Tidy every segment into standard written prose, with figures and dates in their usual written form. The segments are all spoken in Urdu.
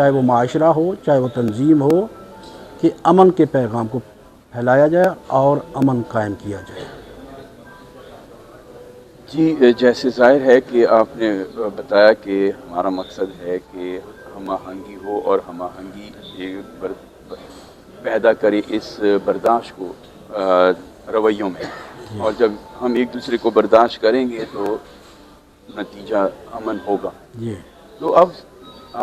چاہے وہ معاشرہ ہو چاہے وہ تنظیم ہو کہ امن کے پیغام کو پھیلایا جائے اور امن قائم کیا جائے۔ جی جیسے ظاہر ہے کہ آپ نے بتایا کہ ہمارا مقصد ہے کہ ہم آہنگی ہو اور ہم آہنگی پیدا کرے اس برداشت کو رویوں میں، اور جب ہم ایک دوسرے کو برداشت کریں گے تو نتیجہ امن ہوگا۔ جی تو اب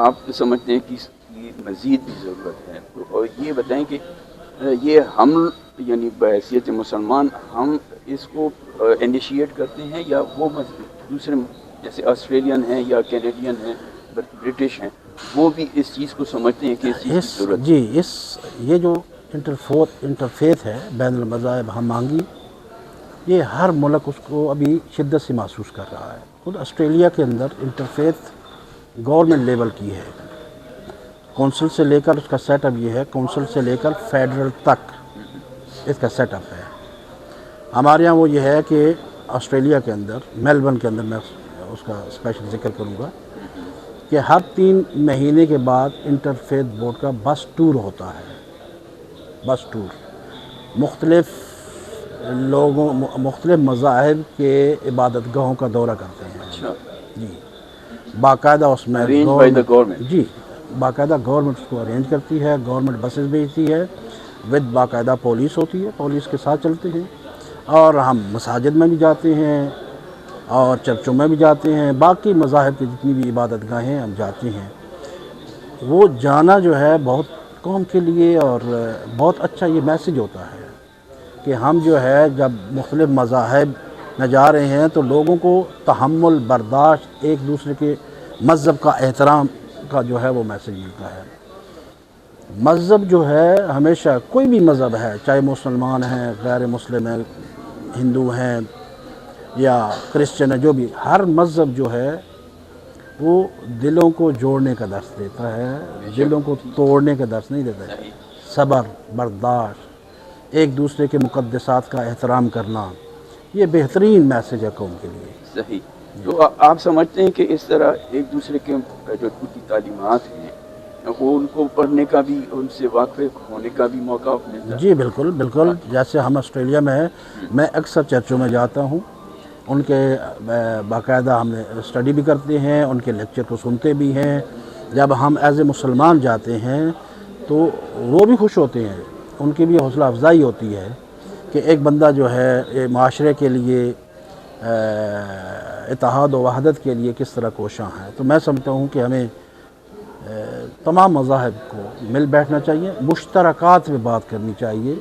آپ سمجھتے ہیں کہ اس کی مزید بھی ضرورت ہے، تو یہ بتائیں کہ یہ ہم یعنی بحیثیت مسلمان ہم اس کو انیشیٹ کرتے ہیں، یا وہ دوسرے جیسے آسٹریلین ہیں یا کینیڈین ہیں برٹش ہیں وہ بھی اس چیز کو سمجھتے ہیں کہ اس چیز کی ضرورت ہے؟ جی یہ جو انٹرفیت ہے بین المذاہب ہم آہنگی، یہ ہر ملک اس کو ابھی شدت سے محسوس کر رہا ہے۔ خود آسٹریلیا کے اندر انٹرفیت گورنمنٹ لیول کی ہے، کونسل سے لے کر اس کا سیٹ اپ یہ ہے، کونسل سے لے کر فیڈرل تک اس کا سیٹ اپ ہے۔ ہمارے یہاں وہ یہ ہے کہ آسٹریلیا کے اندر میلبرن کے اندر میں اس کا اسپیشل ذکر کروں گا کہ ہر 3 مہینے کے بعد انٹرفیت بورڈ کا بس ٹور ہوتا ہے، بس ٹور مختلف لوگوں مختلف مذاہب کے عبادت گاہوں کا دورہ کرتے ہیں۔ اچھا جی باقاعدہ اس میں گورنمنٹ جی باقاعدہ گورنمنٹ اس کو ارینج کرتی ہے، گورنمنٹ بسز بھیجتی ہے، ود باقاعدہ پولیس ہوتی ہے، پولیس کے ساتھ چلتے ہیں، اور ہم مساجد میں بھی جاتے ہیں اور چرچوں میں بھی جاتے ہیں، باقی مذاہب کی جتنی بھی عبادت گاہیں ہم جاتے ہیں۔ وہ جانا جو ہے بہت قوم کے لیے اور بہت اچھا یہ میسیج ہوتا ہے کہ ہم جو ہے جب مختلف مذاہب میں جا رہے ہیں تو لوگوں کو تحمل، برداشت، ایک دوسرے کے مذہب کا احترام کا جو ہے وہ میسیج ملتا ہے۔ مذہب جو ہے ہمیشہ کوئی بھی مذہب ہے، چاہے مسلمان ہیں، غیر مسلم ہیں، ہندو ہیں یا کرسچن ہے، جو بھی، ہر مذہب جو ہے وہ دلوں کو جوڑنے کا درس دیتا ہے، دلوں کو توڑنے کا درس نہیں دیتا ہے۔ صبر، برداشت، ایک دوسرے کے مقدسات کا احترام کرنا، یہ بہترین میسیج ہے قوم کے لیے۔ صحیح۔ تو آپ سمجھتے ہیں کہ اس طرح ایک دوسرے کے جو ان کی تعلیمات ہیں وہ ان کو پڑھنے کا بھی، ان سے واقف ہونے کا بھی موقع ملتا ہے؟ جی بالکل بالکل، جیسے ہم آسٹریلیا میں ہیں، میں اکثر چرچوں میں جاتا ہوں، ان کے باقاعدہ ہم نے اسٹڈی بھی کرتے ہیں، ان کے لیکچر کو سنتے بھی ہیں۔ جب ہم ایز اے مسلمان جاتے ہیں تو وہ بھی خوش ہوتے ہیں، ان کی بھی حوصلہ افزائی ہوتی ہے کہ ایک بندہ جو ہے معاشرے کے لیے، اتحاد و وحدت کے لیے کس طرح کوشاں ہے۔ تو میں سمجھتا ہوں کہ ہمیں تمام مذاہب کو مل بیٹھنا چاہیے، مشترکات میں بات کرنی چاہیے،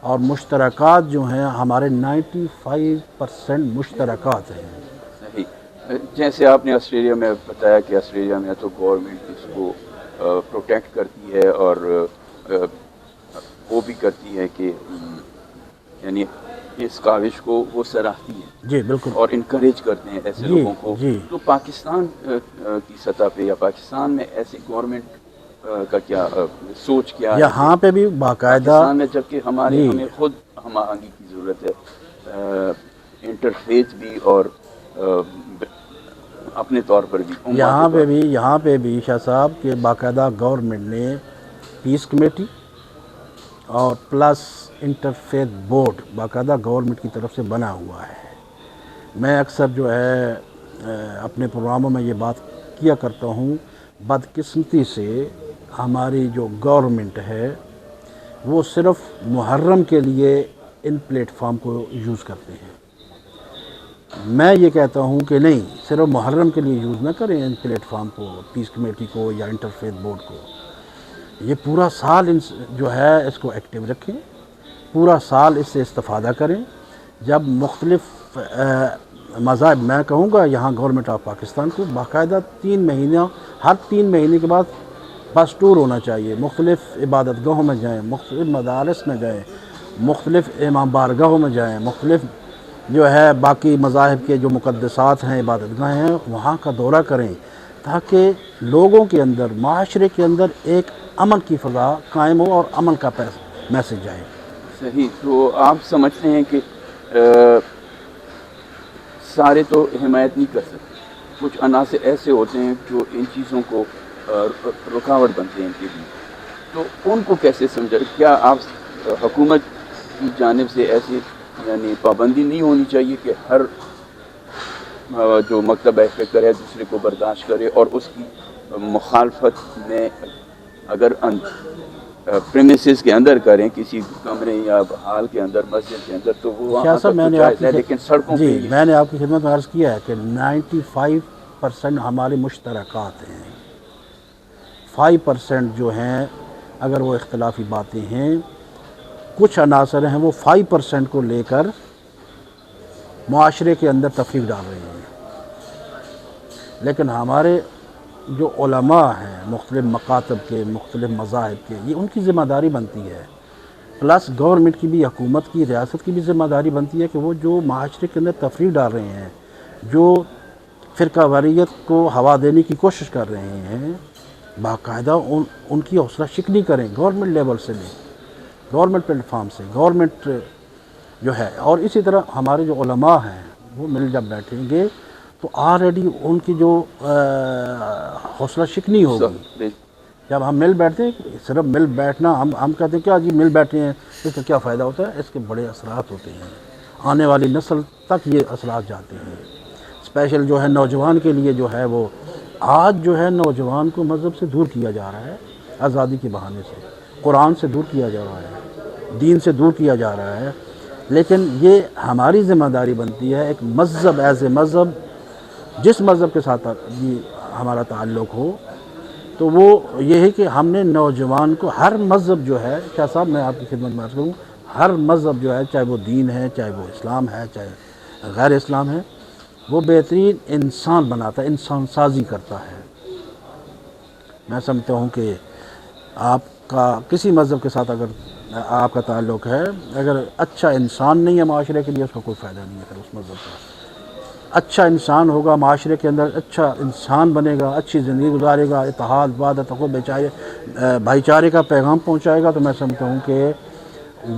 اور مشترکات جو ہیں ہمارے 95% مشترکات ہیں۔ صحیح۔ جیسے آپ نے آسٹریلیا میں بتایا کہ آسٹریلیا میں تو گورنمنٹ اس کو پروٹیکٹ کرتی ہے اور وہ بھی کرتی ہے کہ یعنی اس کاوش کو وہ سراہتی ہے، جی بالکل، اور انکریج کرتے ہیں ایسے لوگوں کو۔ جی تو پاکستان کی سطح پہ یا پاکستان میں ایسی گورنمنٹ کا کیا سوچ کیا ہے؟ یہاں پہ بھی باقاعدہ پاکستان میں جبکہ ہمیں خود ہم آہنگی کی ضرورت ہے، انٹرفیت بھی اور اپنے طور پر بھی یہاں پہ بھی شاہ صاحب کہ باقاعدہ گورنمنٹ نے پیس کمیٹی اور پلس انٹرفیت بورڈ باقاعدہ گورنمنٹ کی طرف سے بنا ہوا ہے۔ میں اکثر جو ہے اپنے پروگراموں میں یہ بات کیا کرتا ہوں، بدقسمتی سے ہماری جو گورنمنٹ ہے وہ صرف محرم کے لیے ان پلیٹ فارم کو یوز کرتے ہیں۔ میں یہ کہتا ہوں کہ نہیں، صرف محرم کے لیے یوز نہ کریں ان پلیٹ فارم کو، پیس کمیٹی کو یا انٹرفیت بورڈ کو۔ یہ پورا سال جو ہے اس کو ایکٹیو رکھیں، پورا سال اس سے استفادہ کریں۔ جب مختلف مذاہب، میں کہوں گا یہاں گورنمنٹ آف پاکستان کو باقاعدہ 3 مہینہ، ہر 3 مہینے کے بعد بس ٹور ہونا چاہیے، مختلف عبادت گاہوں میں جائیں، مختلف مدارس میں جائیں، مختلف امام بارگاہوں میں جائیں، مختلف جو ہے باقی مذاہب کے جو مقدسات ہیں، عبادت گاہیں ہیں، وہاں کا دورہ کریں تاکہ لوگوں کے اندر، معاشرے کے اندر ایک امن کی فضا قائم ہو اور امن کا میسیج جائے۔ صحیح۔ تو آپ سمجھتے ہیں کہ سارے تو حمایت نہیں کر سکتے، کچھ عناصر ایسے ہوتے ہیں جو ان چیزوں کو رکاوٹ بنتے ہیں ان کے لیے، تو ان کو کیسے سمجھا؟ کیا آپ حکومت کی جانب سے ایسی یعنی پابندی نہیں ہونی چاہیے کہ ہر جو مکتب فکر ہے دوسرے کو برداشت کرے، اور اس کی مخالفت میں اگر پریمیسز کے اندر کریں، کسی کمرے یا ہال کے اندر، مسجد کے اندر، تو وہ وہاں شاہ صاحب تک میں تو نے جائز ہے، لیکن سڑکوں پہ جی میں نے آپ کی خدمت میں عرض کیا ہے کہ 95% ہمارے مشترکات ہیں، 5% جو ہیں اگر وہ اختلافی باتیں ہیں، کچھ عناصر ہیں وہ 5% کو لے کر معاشرے کے اندر تفریق ڈال رہے ہیں، لیکن ہمارے جو علماء ہیں مختلف مکاتب کے، مختلف مذاہب کے، یہ ان کی ذمہ داری بنتی ہے، پلس گورنمنٹ کی بھی، حکومت کی، ریاست کی بھی ذمہ داری بنتی ہے کہ وہ جو معاشرے کے اندر تفریق ڈال رہے ہیں، جو فرقہ واریت کو ہوا دینے کی کوشش کر رہے ہیں، باقاعدہ ان کی حوصلہ شکنی کریں، گورنمنٹ لیول سے لیں، گورنمنٹ پلیٹ فارم سے، گورنمنٹ جو ہے، اور اسی طرح ہمارے جو علماء ہیں وہ مل جب بیٹھیں گے تو آلریڈی ان کی جو حوصلہ شکنی ہوگی، جب ہم مل بیٹھتے ہیں، صرف مل بیٹھنا، ہم کہتے ہیں کیا جی مل بیٹھے ہیں، اس کا کیا فائدہ ہوتا ہے؟ اس کے بڑے اثرات ہوتے ہیں، آنے والی نسل تک یہ اثرات جاتے ہیں، اسپیشل جو ہے نوجوان کے لیے جو ہے وہ آج جو ہے نوجوان کو مذہب سے دور کیا جا رہا ہے، آزادی کے بہانے سے، قرآن سے دور کیا جا رہا ہے، دین سے دور کیا جا رہا ہے، لیکن یہ ہماری ذمہ داری بنتی ہے ایک مذہب ایز اے مذہب، جس مذہب کے ساتھ بھی ہمارا تعلق ہو، تو وہ یہ ہے کہ ہم نے نوجوان کو ہر مذہب جو ہے، شاہ صاحب میں آپ کی خدمت میں عرض کروں، ہر مذہب جو ہے، چاہے وہ دین ہے، چاہے وہ اسلام ہے، چاہے غیر اسلام ہے، وہ بہترین انسان بناتا ہے، انسان سازی کرتا ہے۔ میں سمجھتا ہوں کہ آپ کا کسی مذہب کے ساتھ اگر آپ کا تعلق ہے، اگر اچھا انسان نہیں ہے معاشرے کے لیے، اس کا کوئی فائدہ نہیں ہے پھر اس مذہب کا۔ اچھا انسان ہوگا معاشرے کے اندر، اچھا انسان بنے گا، اچھی زندگی گزارے گا، اتحاد، وحدت، بھائی چارے کا پیغام پہنچائے گا، تو میں سمجھتا ہوں کہ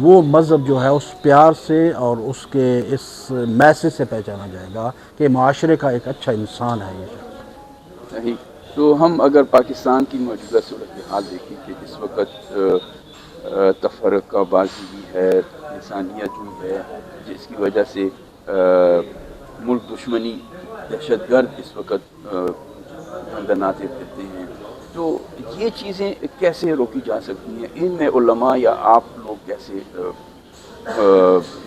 وہ مذہب جو ہے اس پیار سے اور اس کے اس میسج سے پہچانا جائے گا کہ معاشرے کا ایک اچھا انسان ہے یہ شخص۔ صحیح۔ تو ہم اگر پاکستان کی موجودہ صورتحال دیکھیں کہ اس وقت تفرقہ بازی بھی ہے، لسانیت بھی ہے، جس کی وجہ سے ملک دشمنی، دہشت گرد اس وقت دندناتے پھرتے ہیں، تو یہ چیزیں کیسے روکی جا سکتی ہیں؟ ان میں علماء یا آپ لوگ کیسے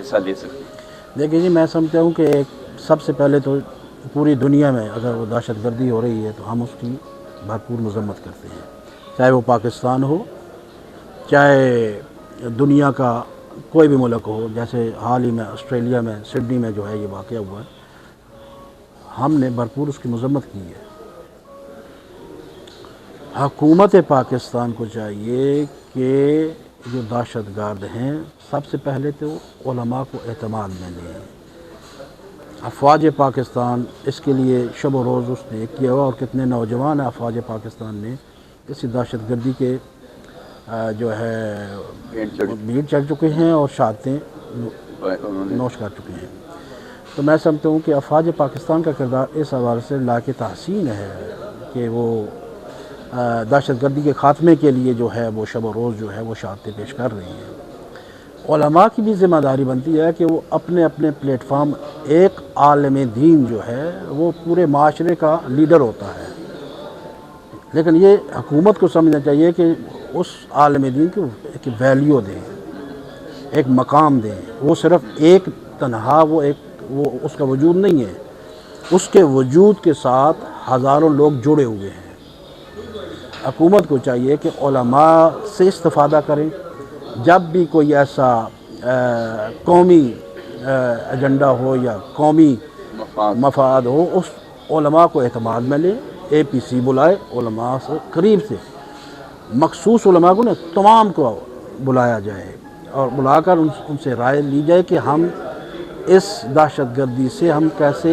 حصہ لے سکتے ہیں؟ دیکھیے جی، میں سمجھتا ہوں کہ ایک سب سے پہلے تو پوری دنیا میں اگر وہ دہشت گردی ہو رہی ہے تو ہم اس کی بھرپور مذمت کرتے ہیں، چاہے وہ پاکستان ہو، چاہے دنیا کا کوئی بھی ملک ہو، جیسے حال ہی میں آسٹریلیا میں سڈنی میں جو ہے یہ واقعہ ہوا ہے، ہم نے بھرپور اس کی مذمت کی ہے۔ حکومت پاکستان کو چاہیے کہ جو دہشت گرد ہیں، سب سے پہلے تو علماء کو اعتماد میں لیں۔ افواج پاکستان اس کے لیے شب و روز اس نے کیا ہوا، اور کتنے نوجوان افواج پاکستان نے اسی دہشت گردی کے جو ہے بھیڑ چڑھ چکے ہیں اور شہادتیں نوش کر چکے ہیں۔ تو میں سمجھتا ہوں کہ افواج پاکستان کا کردار اس حوالے سے لائق تحسین ہے کہ وہ دہشت گردی کے خاتمے کے لیے جو ہے وہ شب و روز جو ہے وہ شہادتیں پیش کر رہی ہیں۔ علماء کی بھی ذمہ داری بنتی ہے کہ وہ اپنے اپنے پلیٹ فارم، ایک عالم دین جو ہے وہ پورے معاشرے کا لیڈر ہوتا ہے، لیکن یہ حکومت کو سمجھنا چاہیے کہ اس عالم دین کو ایک ویلیو دیں، ایک مقام دیں، وہ صرف ایک تنہا وہ اس کا وجود نہیں ہے، اس کے وجود کے ساتھ ہزاروں لوگ جڑے ہوئے ہیں۔ حکومت کو چاہیے کہ علماء سے استفادہ کریں، جب بھی کوئی ایسا قومی ایجنڈا ہو یا قومی مفاد ہو، اس علماء کو اعتماد میں لے، اے پی سی بلائے، علماء سے قریب سے، مخصوص علماء کو تمام کو بلایا جائے اور بلا کر ان سے رائے لی جائے کہ ہم اس دہشت گردی سے ہم کیسے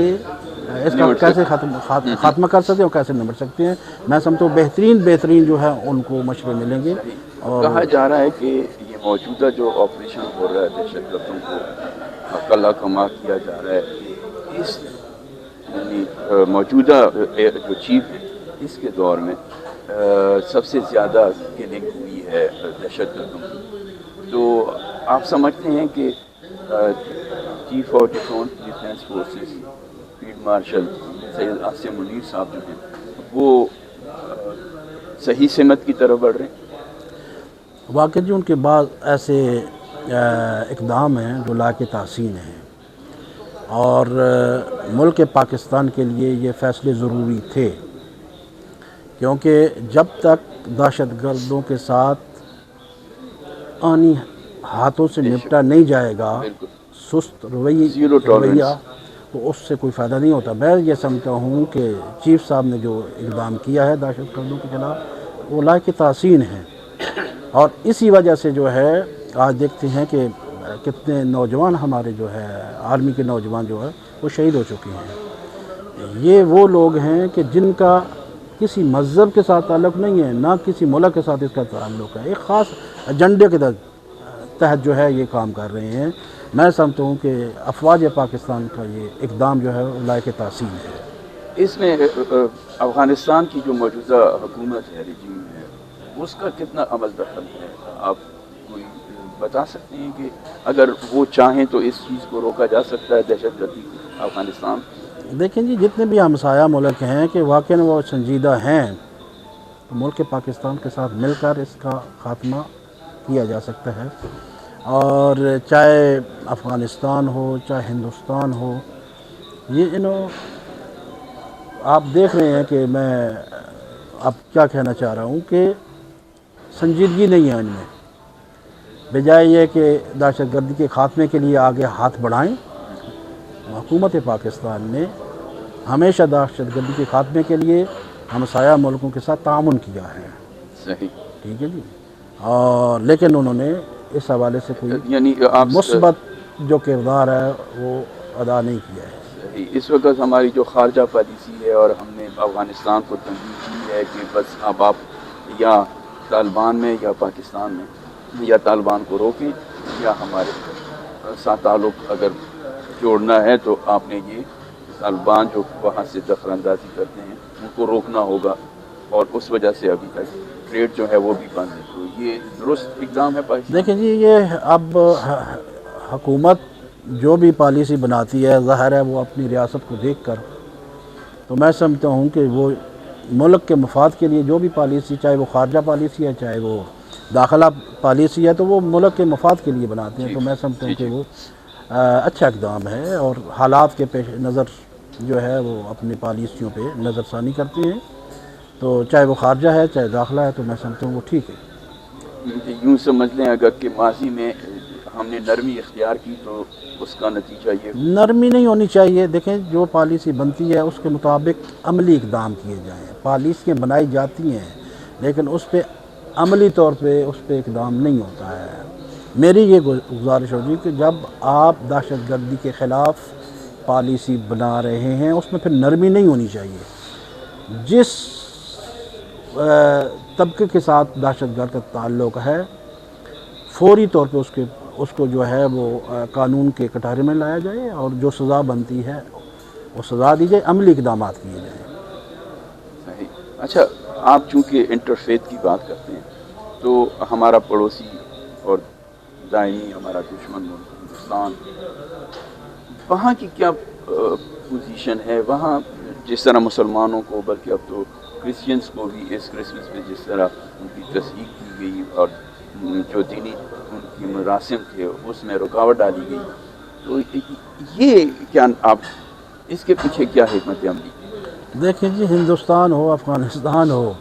اس کا کیسے خاتمہ کر سکتے ہیں اور کیسے نمٹ سکتے ہیں۔ میں سمجھتا ہوں بہترین جو ہے ان کو مشورے ملیں گے۔ اور کہا جا رہا ہے کہ یہ موجودہ جو آپریشن ہو رہا ہے دہشت گردوں کو قلع کما کیا جا رہا ہے، اس یعنی موجودہ جو چیف ہے اس کے دور میں سب سے زیادہ کلنگ ہوئی ہے دہشت گردوں کی، تو آپ سمجھتے ہیں کہ chief of defence forces field marshal Syed Asim Munir صاحب جو ہیں وہ صحیح سمت کی طرف بڑھ رہے ہیں؟ واقعی جی ان کے بعد ایسے اقدام ہیں جو لائق تحسین ہیں، اور ملک پاکستان کے لیے یہ فیصلے ضروری تھے، کیونکہ جب تک دہشت گردوں کے ساتھ آنی ہاتھوں سے نپٹا نہیں جائے گا، بالکل سست زیرو ٹالرنس، رویہ، تو اس سے کوئی فائدہ نہیں ہوتا۔ میں یہ سمجھتا ہوں کہ چیف صاحب نے جو اقدام کیا ہے دہشت گردوں کے خلاف وہ لائق تحسین ہے، اور اسی وجہ سے جو ہے آج دیکھتے ہیں کہ کتنے نوجوان ہمارے جو ہے آرمی کے نوجوان جو ہے وہ شہید ہو چکے ہیں۔ یہ وہ لوگ ہیں کہ جن کا کسی مذہب کے ساتھ تعلق نہیں ہے، نہ کسی ملک کے ساتھ اس کا تعلق ہے، ایک خاص ایجنڈے کے تحت جو ہے یہ کام کر رہے ہیں۔ میں سمجھتا ہوں کہ افواج پاکستان کا یہ اقدام جو ہے وہ لائق تحسین ہے۔ اس میں افغانستان کی جو موجودہ حکومت ہے، رجیم ہے، اس کا کتنا عمل دخل ہے؟ آپ کوئی بتا سکتے ہیں کہ اگر وہ چاہیں تو اس چیز کو روکا جا سکتا ہے دہشت گردی افغانستان؟ دیکھیں جی، جتنے بھی ہمسایہ ملک ہیں کہ واقعی وہ سنجیدہ ہیں، تو ملک پاکستان کے ساتھ مل کر اس کا خاتمہ کیا جا سکتا ہے، اور چاہے افغانستان ہو چاہے ہندوستان ہو، یہ آپ دیکھ رہے ہیں کہ میں اب کیا کہنا چاہ رہا ہوں کہ سنجیدگی نہیں ہے ان میں، بجائے یہ کہ دہشت گردی کے خاتمے کے لیے آگے ہاتھ بڑھائیں۔ حکومت پاکستان نے ہمیشہ دہشت گردی کے خاتمے کے لیے ہمسایہ ملکوں کے ساتھ تعاون کیا ہے، صحیح، ٹھیک ہے جی، اور لیکن انہوں نے اس حوالے سے کوئی یعنی آپ مثبت جو کردار ہے وہ ادا نہیں کیا ہے۔ صحیح، اس وقت ہماری جو خارجہ پالیسی ہے اور ہم نے افغانستان کو تنظیم کی ہے کہ بس اب آپ یا طالبان میں یا پاکستان میں یا طالبان کو روکیں یا ہمارے ساتھ تعلق اگر جوڑنا ہے تو آپ نے یہ طالبان جو وہاں سے دخل اندازی کرتے ہیں ان کو روکنا ہوگا، اور اس وجہ سے ابھی تک ٹریڈ جو ہے وہ بھی بند ہے۔ تو یہ درست اقدام ہے پاکستان؟ دیکھیں جی، یہ اب حکومت جو بھی پالیسی بناتی ہے ظاہر ہے وہ اپنی ریاست کو دیکھ کر، تو میں سمجھتا ہوں کہ وہ ملک کے مفاد کے لیے جو بھی پالیسی، چاہے وہ خارجہ پالیسی ہے چاہے وہ داخلہ پالیسی ہے، تو وہ ملک کے مفاد کے لیے بناتے ہیں۔ تو میں سمجھتا ہوں کہ وہ اچھا اقدام ہے، اور حالات کے پیش نظر جو ہے وہ اپنی پالیسیوں پہ نظر ثانی کرتے ہیں، تو چاہے وہ خارجہ ہے چاہے داخلہ ہے، تو میں سمجھتا ہوں وہ ٹھیک ہے۔ یوں سمجھ لیں اگر کہ ماضی میں ہم نے نرمی اختیار کی تو اس کا نتیجہ یہ نرمی نہیں ہونی چاہیے۔ دیکھیں، جو پالیسی بنتی ہے اس کے مطابق عملی اقدام کیے جائیں۔ پالیسیاں بنائی جاتی ہیں لیکن اس پہ عملی طور پہ اس پہ اقدام نہیں ہوتا ہے۔ میری یہ گزارش ہوگی کہ جب آپ دہشت گردی کے خلاف پالیسی بنا رہے ہیں اس میں پھر نرمی نہیں ہونی چاہیے۔ جس طبقے کے ساتھ دہشت گرد کا تعلق ہے فوری طور پہ اس کو جو ہے وہ قانون کے کٹارے میں لایا جائے، اور جو سزا بنتی ہے وہ سزا دی جائے، عملی اقدامات کیے جائیں۔ صحیح۔ اچھا، آپ چونکہ انٹرفیت کی بات کرتے ہیں تو ہمارا پڑوسی اور دائمی ہمارا دشمن ملک ہندوستان، وہاں کی کیا پوزیشن ہے؟ وہاں جس طرح مسلمانوں کو بلکہ اب تو کرسچنس کو بھی اس کرسمس میں جس طرح ان کی تصدیق کی گئی اور جو دینی ان کی مراسم تھے اس میں رکاوٹ ڈالی گئی، تو یہ کیا آپ اس کے پیچھے کیا حکمت عملی؟ دیکھیں جی، ہندوستان ہو افغانستان ہو،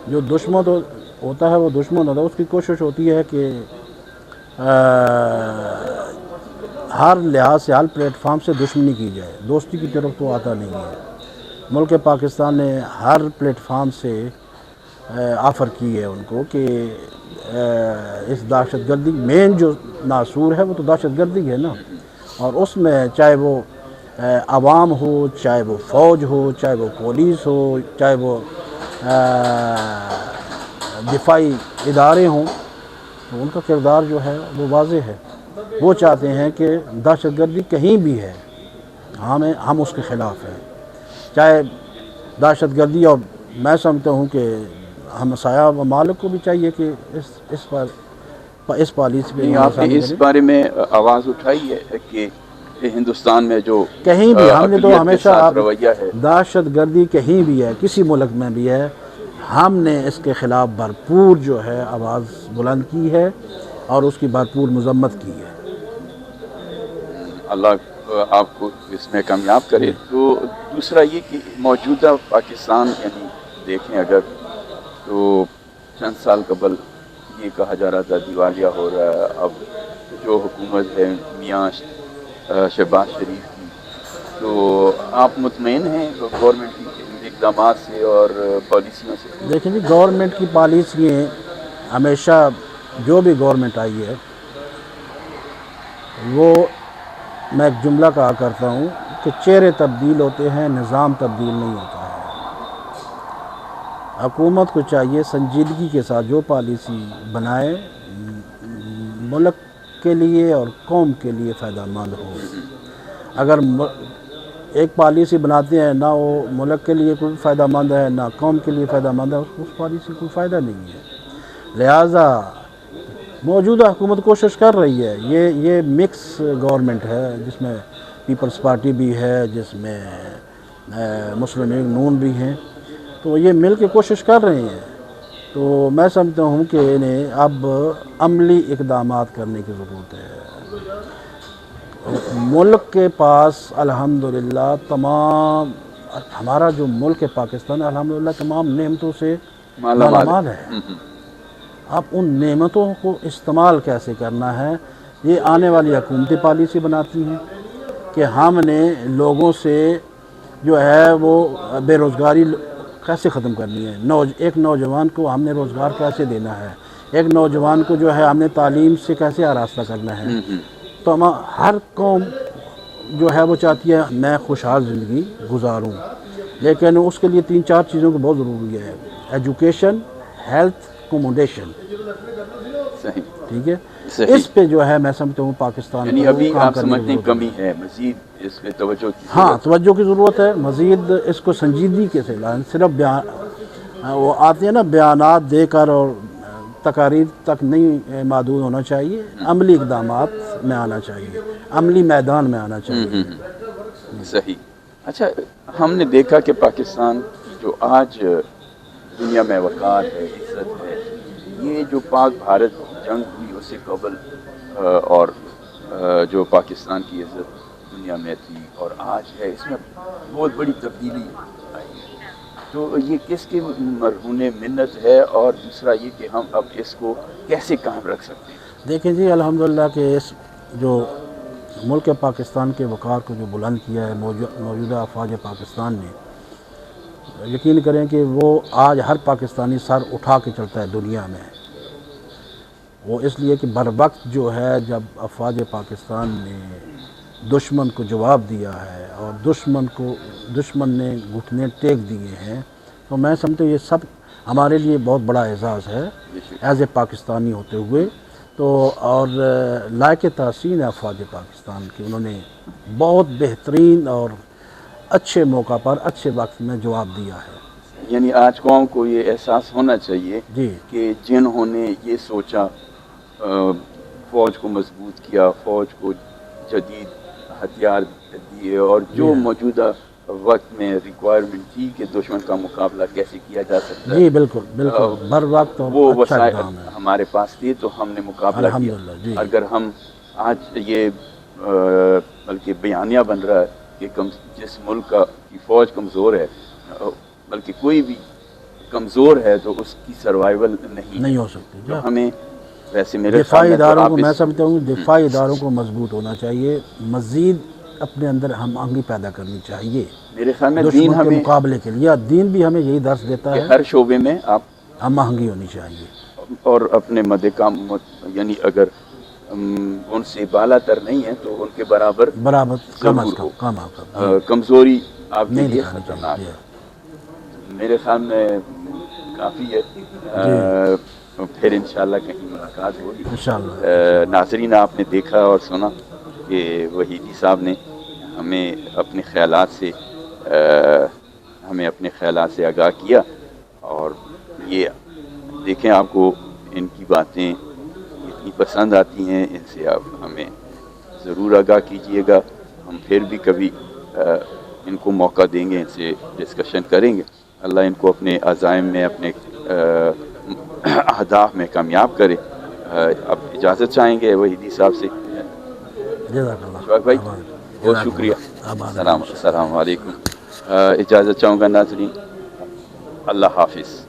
جو دشمن ہوتا ہے وہ دشمن ہوتا ہے، اس کی کوشش ہوتی ہے کہ ہر لحاظ سے ہر پلیٹ فارم سے دشمنی کی جائے، دوستی کی طرف تو آتا نہیں ہے۔ ملک پاکستان نے ہر پلیٹ فارم سے آفر کی ہے ان کو کہ اس دہشت گردی مین جو ناصور ہے وہ تو دہشت گردی ہے نا، اور اس میں چاہے وہ عوام ہو چاہے وہ فوج ہو چاہے وہ پولیس ہو چاہے وہ دفاعی ادارے ہوں، تو ان کا کردار جو ہے وہ واضح ہے۔ وہ چاہتے ہیں کہ دہشت گردی کہیں بھی ہے ہم اس کے خلاف ہیں، چاہے دہشت گردی، اور میں سمجھتا ہوں کہ ہمسایہ ممالک کو بھی چاہیے کہ اس پالیسی پہ آپ نے اس بارے میں آواز اٹھائی ہے کہ ہندوستان میں جو کہیں بھی ہم نے تو اقلیت کے ہمیشہ ساتھ رویہ ہے، دہشت گردی کہیں بھی ہے، کسی ملک میں بھی ہے، ہم نے اس کے خلاف بھرپور جو ہے آواز بلند کی ہے اور اس کی بھرپور مذمت کی ہے۔ اللہ آپ کو اس میں کامیاب کرے۔ تو دوسرا یہ کہ موجودہ پاکستان یعنی دیکھیں اگر تو چند سال قبل یہ کہا جا رہا تھا دیوالیہ ہو رہا ہے، اب جو حکومت ہے میاں شہباز شریف کی، تو آپ مطمئن ہیں گورنمنٹ کی اقدامات سے اور پالیسیوں سے؟ دیکھیں جی، گورنمنٹ کی پالیسیاں ہمیشہ جو بھی گورنمنٹ آئی ہے وہ، میں ایک جملہ کہا کرتا ہوں کہ چہرے تبدیل ہوتے ہیں، نظام تبدیل نہیں ہوتا ہے۔ حکومت کو چاہیے سنجیدگی کے ساتھ جو پالیسی بنائے ملک کے لیے اور قوم کے لیے فائدہ مند ہو۔ اگر ایک پالیسی بناتے ہیں نہ وہ ملک کے لیے کوئی فائدہ مند ہے نہ قوم کے لیے فائدہ مند ہے، اس پالیسی کو فائدہ نہیں ہے۔ لہٰذا موجودہ حکومت کوشش کر رہی ہے، یہ مکس گورنمنٹ ہے جس میں پیپلز پارٹی بھی ہے، جس میں مسلم لیگ نون بھی ہیں، تو یہ مل کے کوشش کر رہے ہیں۔ تو میں سمجھتا ہوں کہ انہیں اب عملی اقدامات کرنے کی ضرورت ہے۔ ملک کے پاس الحمدللہ تمام، ہمارا جو ملک ہے پاکستان الحمدللہ تمام نعمتوں سے مالا مال ہے۔ اب ان نعمتوں کو استعمال کیسے کرنا ہے، یہ آنے والی حکومتیں پالیسی بناتی ہیں کہ ہم نے لوگوں سے جو ہے وہ بے روزگاری کیسے ختم کرنی ہے، ایک نوجوان کو ہم نے روزگار کیسے دینا ہے، ایک نوجوان کو جو ہے ہم نے تعلیم سے کیسے آراستہ کرنا ہے۔ تو ہر قوم جو ہے وہ چاہتی ہے میں خوشحال زندگی گزاروں، لیکن اس کے لیے 3-4 چیزوں کو بہت ضروری ہے: ایجوکیشن، ہیلتھ، اکوموڈیشن۔ صحیح، ٹھیک ہے، صحیح۔ اس پہ جو ہے میں سمجھتا ہوں پاکستان یعنی کو ابھی کام آپ کرنے کی سمجھتے ہیں ضرورت ہے۔ کمی ہے، مزید اس پہ توجہ کی ہاں، ضرورت ہے۔ توجہ کی ضرورت ہے، مزید اس کو سنجیدگی کے سے لائیں، صرف وہ آتے ہیں نا بیانات دے کر اور تقاریر تک نہیں محدود ہونا چاہیے، عملی اقدامات میں آنا چاہیے، عملی میدان میں آنا چاہیے۔ صحیح۔ اچھا، ہم نے دیکھا کہ پاکستان کی جو آج دنیا میں وقار ہے، عزت ہے، یہ جو پاک بھارت جنگ ہوئی اس سے قبل اور جو پاکستان کی عزت دنیا میں تھی اور آج ہے، اس میں بہت بڑی تبدیلی آئی ہے۔ تو یہ کس کی مرہون منت ہے، اور دوسرا یہ کہ ہم اب اس کو کیسے قائم رکھ سکتے ہیں؟ دیکھیں جی، الحمدللہ کہ اس جو ملک پاکستان کے وقار کو جو بلند کیا ہے موجودہ افواج پاکستان نے، یقین کریں کہ وہ آج ہر پاکستانی سر اٹھا کے چلتا ہے دنیا میں۔ وہ اس لیے کہ بر وقت جو ہے جب افواج پاکستان نے دشمن کو جواب دیا ہے اور دشمن نے گھٹنے ٹیک دیے ہیں، تو میں سمجھتا ہوں یہ سب ہمارے لیے بہت بڑا اعزاز ہے ایز اے پاکستانی ہوتے ہوئے۔ تو اور لائق تحسین ہے افواج پاکستان کی، انہوں نے بہت بہترین اور اچھے موقع پر اچھے وقت میں جواب دیا ہے۔ یعنی آج قوم کو یہ احساس ہونا چاہیے جی کہ جنہوں نے یہ سوچا، فوج کو مضبوط کیا، فوج کو جدید ہتھیار دیے، اور جو موجودہ وقت میں ریکوائرمنٹ تھی کہ دشمن کا مقابلہ کیسے کیا جا سکتا ہے، جی بالکل بالکل، بر وقت اور وہ اچھا وسائل اقدام ہے۔ ہمارے پاس تھے تو ہم نے مقابلہ کیا۔ الحمدللہ، جی۔ اگر ہم آج یہ بلکہ بیانیہ بن رہا ہے کہ جس ملک کی فوج کمزور ہے، بلکہ کوئی بھی کمزور ہے تو اس کی سروائیول نہیں ہو سکتی۔ تو ہمیں ویسے میرے دفاعی اداروں کو، میں سمجھتا ہوں دفاعی اداروں کو مضبوط ہونا چاہیے، مزید اپنے اندر ہم آہنگی پیدا کرنی چاہیے میرے خیال میں دین دشمن کے ہمیں مقابلے کے لیے۔ دین بھی ہمیں یہی درس دیتا کہ ہے، ہر شعبے میں آپ ہم آہنگی ہونی چاہیے اور اپنے مد کام، یعنی اگر ان سے بالا تر نہیں ہے تو ان کے برابر کم از ضرور کم ہو۔ کمزوری آپ کے نہیں لیے دکھانی خطرناک چاہیے۔ ہے۔ میرے خیال میں کافی ہے، پھر انشاءاللہ کہیں ملاقات ہوگی۔ انشاءاللہ۔ ناظرین، آپ نے دیکھا اور سنا کہ وحیدی صاحب نے ہمیں اپنے خیالات سے آگاہ کیا، اور یہ دیکھیں آپ کو ان کی باتیں اتنی پسند آتی ہیں، ان سے آپ ہمیں ضرور آگاہ کیجیے گا، ہم پھر بھی کبھی ان کو موقع دیں گے، ان سے ڈسکشن کریں گے۔ اللہ ان کو اپنے عزائم میں، اپنے اہداف میں کامیاب کرے۔ اب اجازت چاہیں گے وحیدی صاحب سے؟ جزاک اللہ اشفاق بھائی بہت جزاک شکریہ، اللہ آباد رہیں۔ السلام علیکم۔ اجازت چاہوں گا ناظرین، اللہ حافظ۔